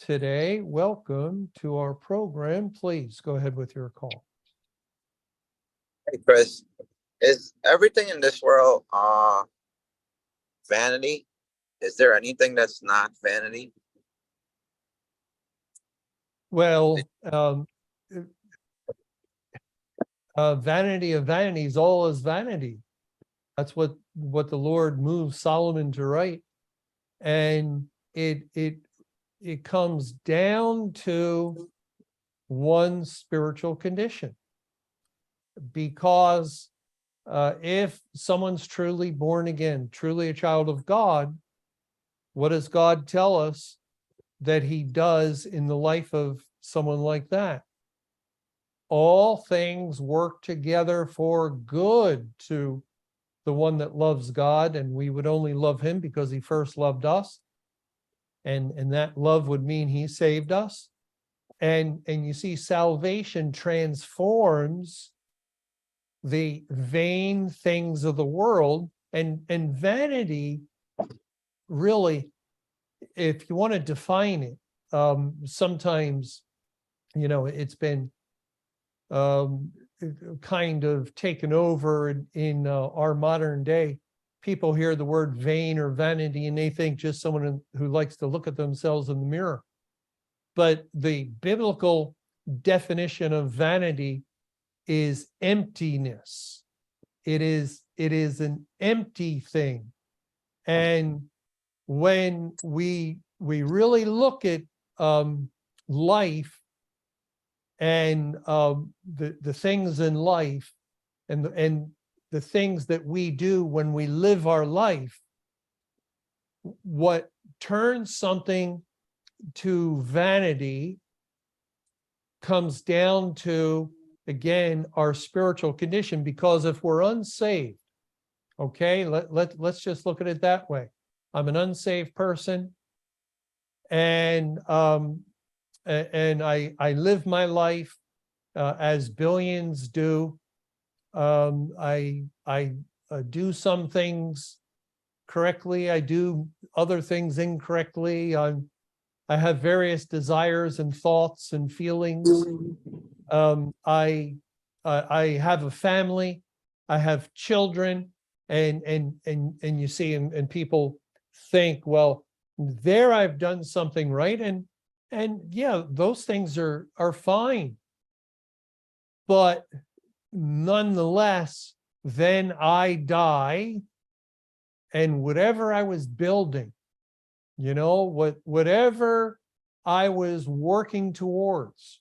today. Welcome to our program. Please go ahead with your call. Hey Chris, is everything in this world vanity? Is there anything that's not vanity? Well, vanity of vanities, all is vanity. That's what the Lord moved Solomon to write. And it comes down to one spiritual condition. Because if someone's truly born again, truly a child of God, what does God tell us that he does in the life of someone like that? All things work together for good to the one that loves God, and we would only love him because he first loved us. And that love would mean he saved us. And you see, salvation transforms the vain things of the world, and vanity, really, if you want to define it, sometimes, it's been kind of taken over in our modern day. People hear the word vain or vanity and they think just someone who likes to look at themselves in the mirror. But the biblical definition of vanity is emptiness. It is an empty thing. And when we really look at life and the things in life and the things that we do when we live our life, what turns something to vanity comes down to, again, our spiritual condition. Because if we're unsaved, okay, let's just look at it that way. I'm an unsaved person, and I live my life as billions do. I do some things correctly. I do other things incorrectly. I have various desires and thoughts and feelings. I have a family. I have children, and you see, and people think, well, there I've done something right, and yeah, those things are fine. But nonetheless, then I die, and whatever I was building, whatever I was working towards,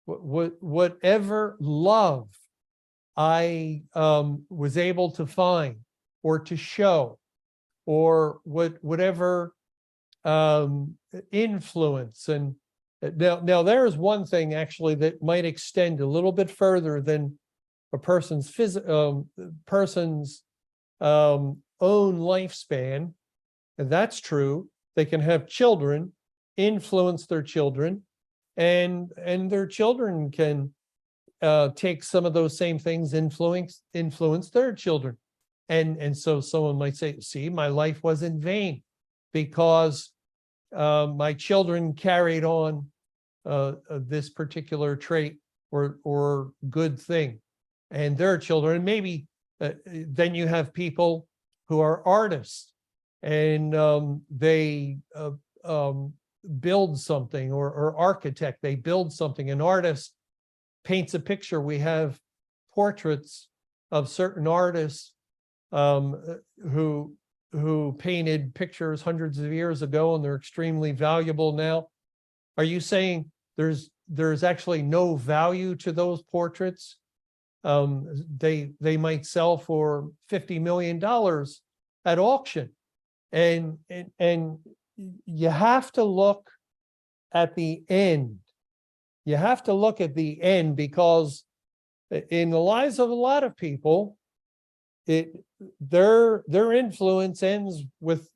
whatever love I was able to find or to show, or whatever influence. And now there's one thing actually that might extend a little bit further than a person's own lifespan, and that's true. They can have children, influence their children, and their children can take some of those same things, influence their children. And so someone might say, see, my life was in vain because my children carried on this particular trait or good thing, and their children. And maybe then you have people who are artists, and they build something, or architect, they build something. An artist paints a picture. We have portraits of certain artists who painted pictures hundreds of years ago, and they're extremely valuable now. Are you saying there's actually no value to those portraits? They might sell for $50 million at auction, and you have to look at the end. You have to look at the end, because in the lives of a lot of people, their influence ends with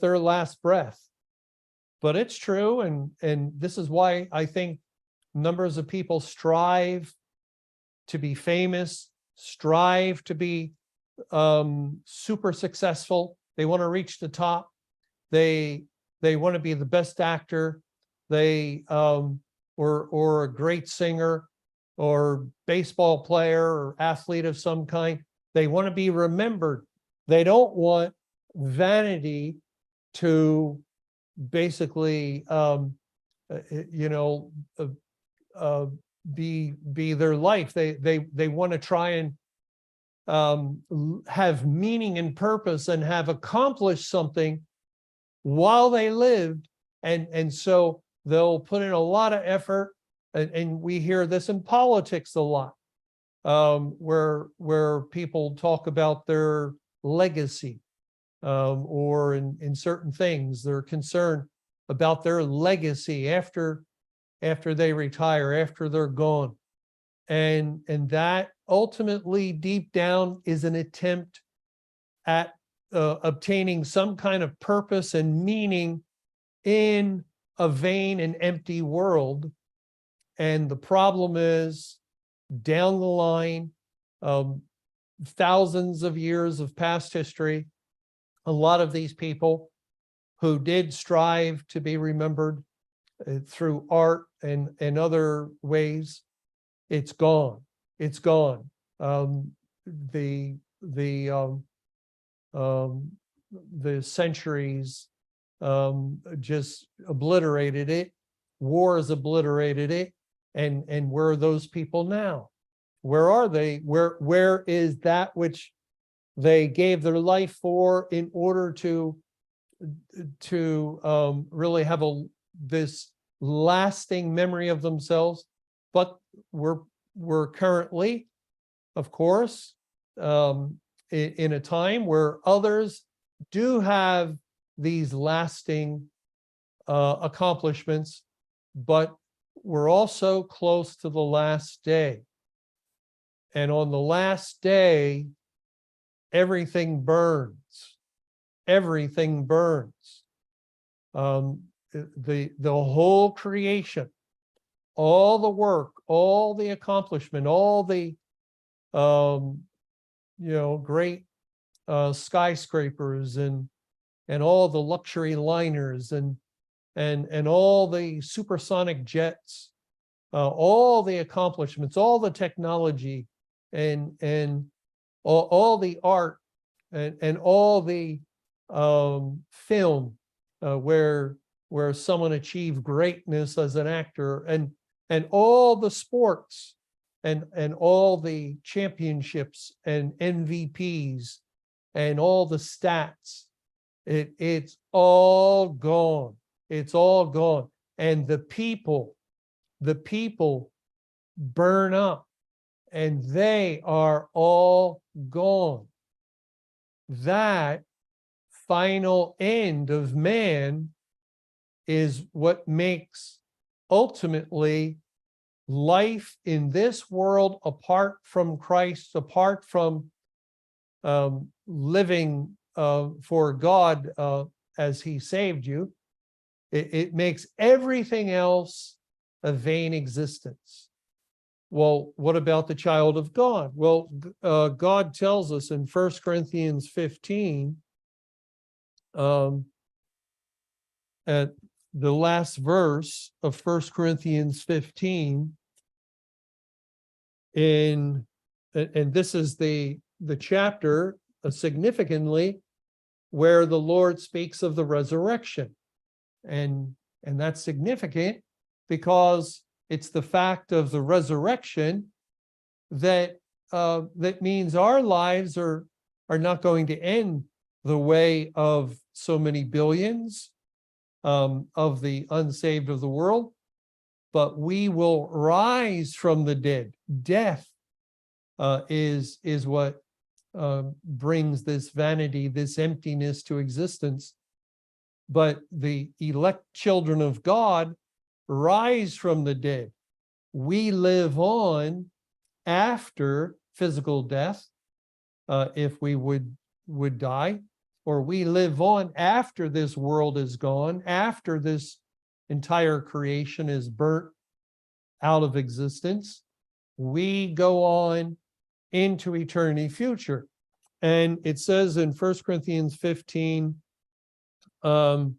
their last breath. But it's true, and this is why I think numbers of people strive to be famous, strive to be super successful. They want to reach the top. They want to be the best actor. they or a great singer or baseball player or athlete of some kind. They want to be remembered. They don't want vanity to basically you know uh, be their life. They want to try and have meaning and purpose and have accomplished something while they lived, and so they'll put in a lot of effort, and we hear this in politics a lot, where people talk about their legacy, or in certain things they're concerned about their legacy after they retire, after they're gone. And that ultimately deep down is an attempt at obtaining some kind of purpose and meaning in a vain and empty world. And the problem is, down the line, thousands of years of past history, a lot of these people who did strive to be remembered through art and other ways, it's gone. It's gone. The centuries just obliterated it. Wars obliterated it. And where are those people now? Where are they? Where is that which they gave their life for in order to really have this lasting memory of themselves? But we're currently, of course, in a time where others do have these lasting accomplishments, but we're also close to the last day. And on the last day, everything burns. Everything burns. The whole creation, all the work, all the accomplishment, all the great skyscrapers and all the luxury liners and all the supersonic jets, all the accomplishments, all the technology, and all the art, and all the film, where someone achieved greatness as an actor, and all the sports, and all the championships and MVPs and all the stats. It's all gone. It's all gone. And the people burn up, and they are all gone. That final end of man is what makes ultimately life in this world, apart from Christ, apart from living for God as he saved you, it makes everything else a vain existence. Well, what about the child of God? Well, God tells us in 1 Corinthians 15, at the last verse of 1 Corinthians 15, and this is the chapter, significantly, where the Lord speaks of the resurrection. And that's significant because it's the fact of the resurrection that means our lives are not going to end the way of so many billions of the unsaved of the world, but we will rise from the dead. Death is what brings this vanity, this emptiness to existence. But the elect children of God rise from the dead. We live on after physical death, if we would die, or we live on after this world is gone, after this entire creation is burnt out of existence. We go on into eternity future. And it says in 1 Corinthians 15, in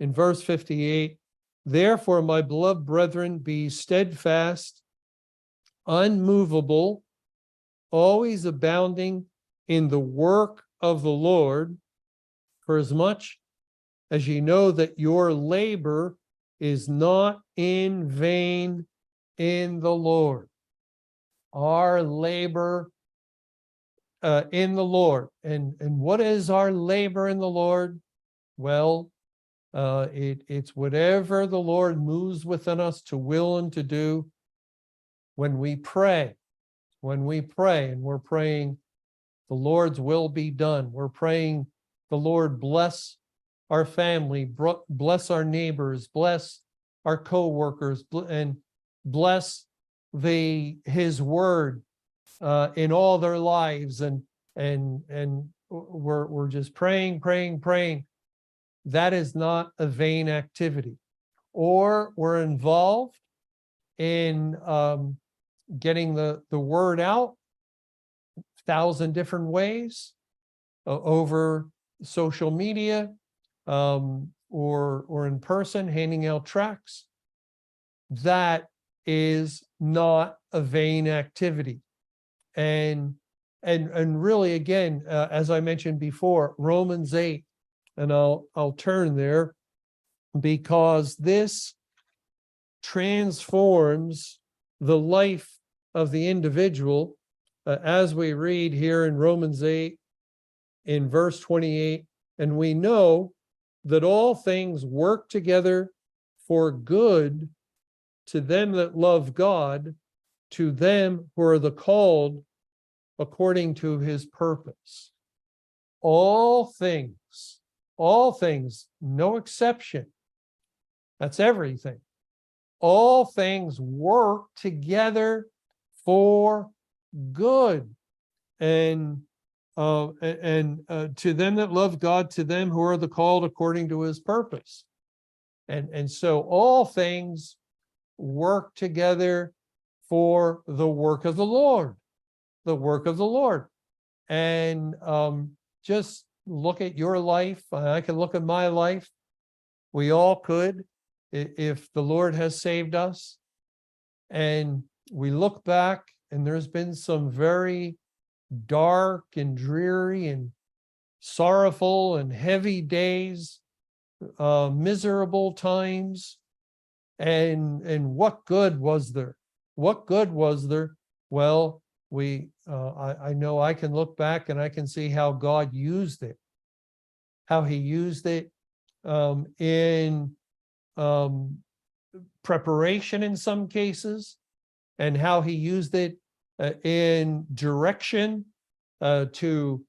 verse 58, Therefore, my beloved brethren, be steadfast, unmovable, always abounding in the work of the Lord, for as much as ye know that your labor is not in vain in the Lord. Our labor in the Lord. And what is our labor in the Lord? Well, it's whatever the Lord moves within us to will and to do when we pray. When we pray, and we're praying the Lord's will be done. We're praying the Lord bless our family, bless our neighbors, bless our co-workers, and bless his word in all their lives. And we're just praying. That is not a vain activity. Or we're involved in getting the word out 1,000 different ways over social media, or in person, handing out tracts. That is not a vain activity. And really, again, as I mentioned before, Romans 8, and I'll turn there, because this transforms the life of the individual, as we read here in Romans 8 in verse 28. And we know that all things work together for good to them that love God, to them who are the called according to his purpose. All things, no exception. That's everything. All things work together for good. And to them that love God, to them who are the called according to his purpose. And so all things work together for the work of the Lord, the work of the Lord. And just look at your life. I can look at my life. We all could, if the Lord has saved us. And we look back, and there's been some very dark and dreary and sorrowful and heavy days, miserable times. And what good was there? What good was there? Well, I know I can look back and I can see how God used it, how he used it in preparation in some cases, and how he used it in direction to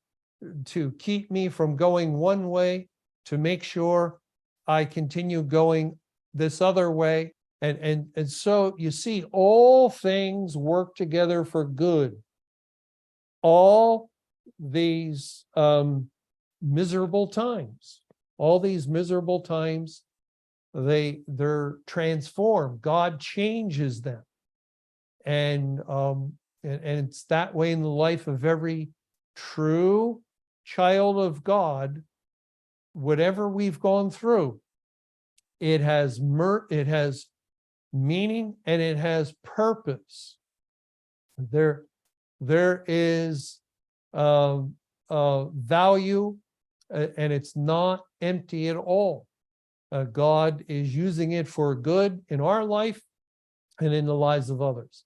keep me from going one way, to make sure I continue going this other way. And so you see, all things work together for good. All these miserable times, they're transformed. God changes them. And it's that way in the life of every true child of God. Whatever we've gone through, it has meaning and it has purpose. There is value, and it's not empty at all. God is using it for good in our life and in the lives of others.